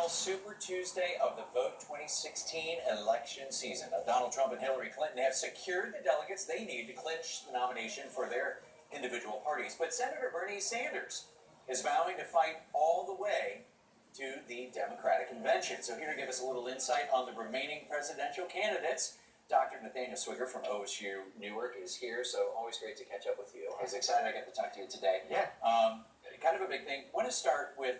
final Super Tuesday of the Vote 2016 election season. Now, Donald Trump and Hillary Clinton have secured the delegates they need to clinch the nomination for their individual parties. But Senator Bernie Sanders is vowing to fight all the way to the Democratic convention. So here to give us a little insight on the remaining presidential candidates, Dr. Nathaniel Swigert from OSU Newark is here, so always great to catch up with you. I was excited I got to talk to you today. Yeah. Kind of a big thing. I want to start with,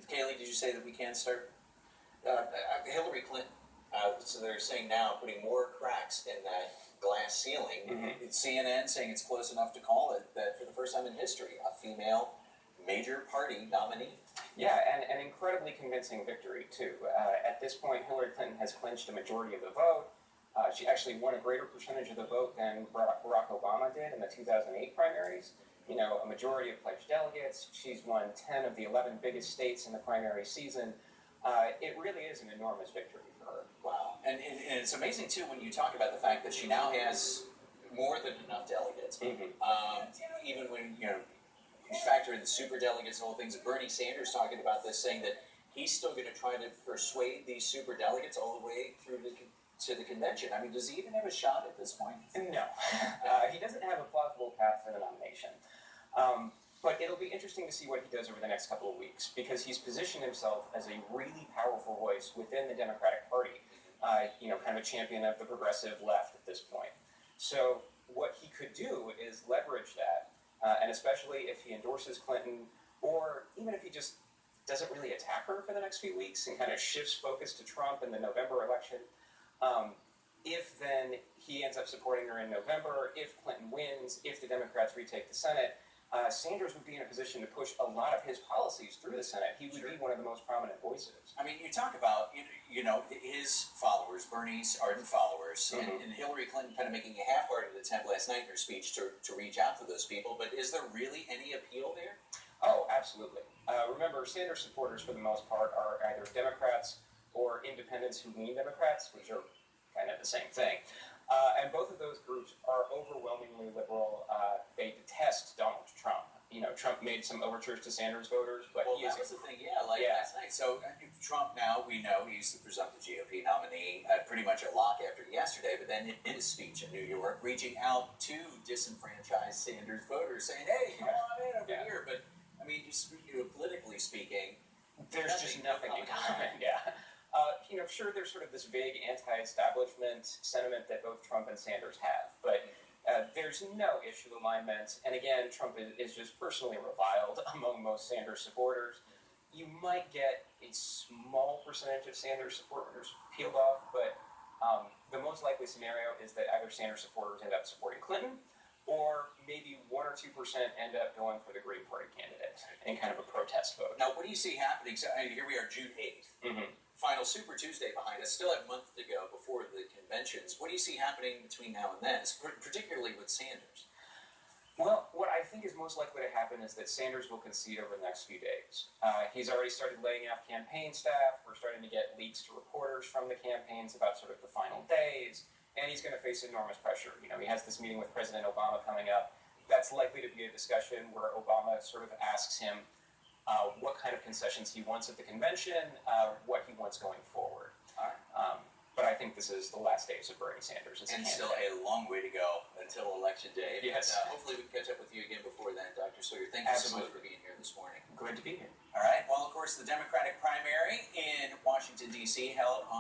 Kaylee, did you say that we can start? Hillary Clinton, so they're saying now putting more cracks in that glass ceiling. Mm-hmm. It's CNN saying it's close enough to call it that for the first time in history, a female major party nominee. Yeah, and an incredibly convincing victory, too. At this point, Hillary Clinton has clinched a majority of the vote. She actually won a greater percentage of the vote than Barack Obama did in the 2008 primaries. You know, a majority of pledged delegates. She's won 10 of the 11 biggest states in the primary season. It really is an enormous victory for her. Wow. And it's amazing, too, when you talk about the fact that she now has more than enough delegates. Mm-hmm. Even when, you factor in the super delegates and all things. Bernie Sanders talking about this, saying that he's still going to try to persuade these super delegates all the way through to the convention. I mean, does he even have a shot at this point? No. He doesn't have a plausible path for the nomination. But it'll be interesting to see what he does over the next couple of weeks, because he's positioned himself as a really powerful voice within the Democratic Party, kind of a champion of the progressive left at this point. So what he could do is leverage that, and especially if he endorses Clinton, or even if he just doesn't really attack her for the next few weeks and kind of shifts focus to Trump in the November election. If then he ends up supporting her in November, if Clinton wins, if the Democrats retake the Senate, Sanders would be in a position to push a lot of his policies through the Senate. He would be one of the most prominent voices. I mean, you talk about, his followers, Bernie's ardent followers, Mm-hmm. and Hillary Clinton kind of making a half-hearted attempt last night in her speech to reach out to those people, but is there really any appeal there? Oh, absolutely. Remember, Sanders supporters, for the most part, are either Democrats or independents who lean Democrats, which are kind of the same thing. And both of those groups are overwhelmingly liberal. They detest Donald Trump. Trump made some overtures to Sanders voters, but that was the thing, last night. So Trump now, we know he's the presumptive GOP nominee, pretty much a lock after yesterday, but then in his speech in New York, reaching out to disenfranchised Sanders voters, saying, hey, come on in over here. But, I mean, politically speaking, there's just nothing in common. Yeah. Sure, there's sort of this vague anti-establishment sentiment that both Trump and Sanders have, but there's no issue alignment. And again, Trump is just personally reviled among most Sanders supporters. You might get a small percentage of Sanders supporters peeled off, but the most likely scenario is that either Sanders supporters end up supporting Clinton, or maybe 1 or 2% end up going for the Green Party candidate in kind of a protest vote. Now, what do you see happening? So here we are, June 8th. Mm-hmm. Final Super Tuesday behind us, still a month to go before the conventions. What do you see happening between now and then, particularly with Sanders? Well, what I think is most likely to happen is that Sanders will concede over the next few days. He's already started laying off campaign staff. We're starting to get leaks to reporters from the campaigns about sort of the final days, and he's going to face enormous pressure. He has this meeting with President Obama coming up. That's likely to be a discussion where Obama sort of asks him what kind of concessions he wants at the convention, what he wants going forward. All right. But I think this is the last days of Bernie Sanders as a candidate. Still a long way to go until Election Day. Yes. But, hopefully we can catch up with you again before then, Dr. Swigert. Thank you so much for being here this morning. Good to be here. All right. Well, of course, the Democratic primary in Washington, D.C. held on